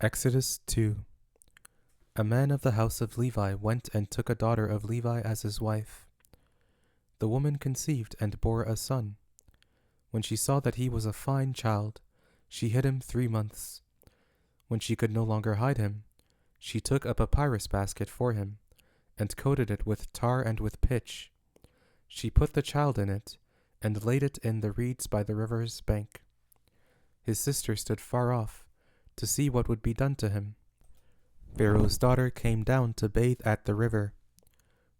Exodus 2. A man of the house of Levi went and took a daughter of Levi as his wife. The woman conceived and bore a son. When she saw that he was a fine child, she hid him 3 months. When she could no longer hide him, she took a papyrus basket for him, and coated it with tar and with pitch. She put the child in it, and laid it in the reeds by the river's bank. His sister stood far off, to see what would be done to him. Pharaoh's daughter came down to bathe at the river.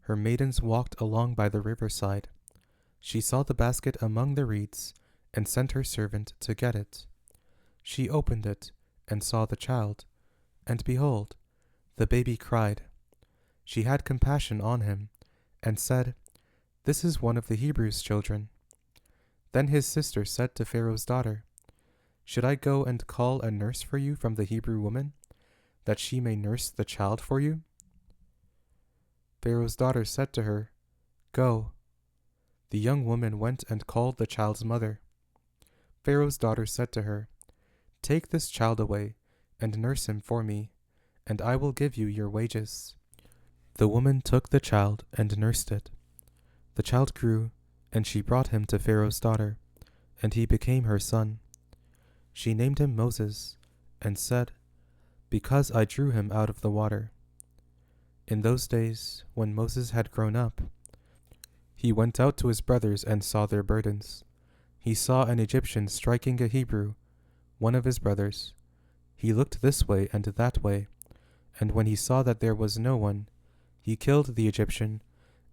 Her maidens walked along by the riverside. She saw the basket among the reeds, and sent her servant to get it. She opened it, and saw the child, and behold, the baby cried. She had compassion on him, and said, "This is one of the Hebrews' children." Then his sister said to Pharaoh's daughter, "Should I go and call a nurse for you from the Hebrew woman, that she may nurse the child for you?" Pharaoh's daughter said to her, "Go." The young woman went and called the child's mother. Pharaoh's daughter said to her, "Take this child away, and nurse him for me, and I will give you your wages." The woman took the child and nursed it. The child grew, and she brought him to Pharaoh's daughter, and he became her son. She named him Moses, and said, "Because I drew him out of the water." In those days, when Moses had grown up, he went out to his brothers and saw their burdens. He saw an Egyptian striking a Hebrew, one of his brothers. He looked this way and that way, and when he saw that there was no one, he killed the Egyptian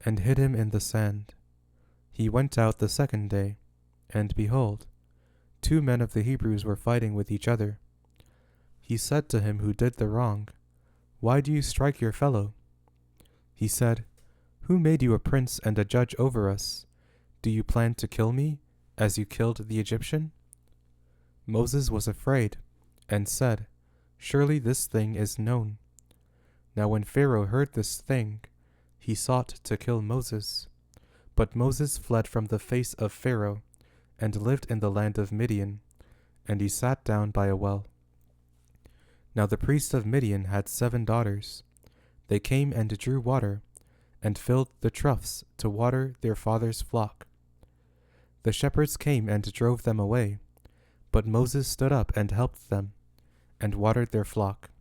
and hid him in the sand. He went out the second day, and behold, 2 men of the Hebrews were fighting with each other. He said to him who did the wrong, "Why do you strike your fellow?" He said, "Who made you a prince and a judge over us? Do you plan to kill me, as you killed the Egyptian?" Moses was afraid, and said, "Surely this thing is known." Now when Pharaoh heard this thing, he sought to kill Moses. But Moses fled from the face of Pharaoh, and lived in the land of Midian, and he sat down by a well. Now the priest of Midian had 7 daughters. They came and drew water, and filled the troughs to water their father's flock. The shepherds came and drove them away, but Moses stood up and helped them, and watered their flock.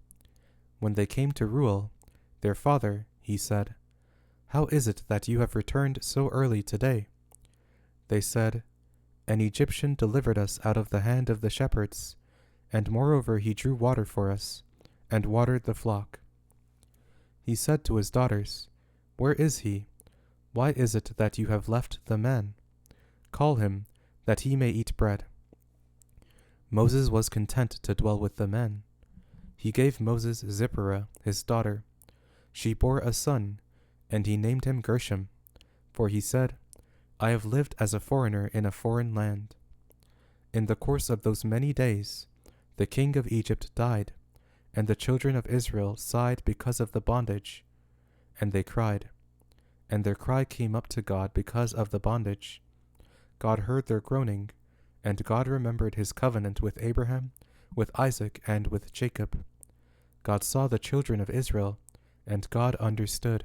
When they came to Reuel, their father, he said, "How is it that you have returned so early today?" They said, "An Egyptian delivered us out of the hand of the shepherds, and moreover he drew water for us, and watered the flock." He said to his daughters, "Where is he? Why is it that you have left the man? Call him, that he may eat bread." Moses was content to dwell with the men. He gave Moses Zipporah, his daughter. She bore a son, and he named him Gershom, for he said, "I have lived as a foreigner in a foreign land." In the course of those many days, the king of Egypt died, and the children of Israel sighed because of the bondage, and they cried. And their cry came up to God because of the bondage. God heard their groaning, and God remembered his covenant with Abraham, with Isaac, and with Jacob. God saw the children of Israel, and God understood.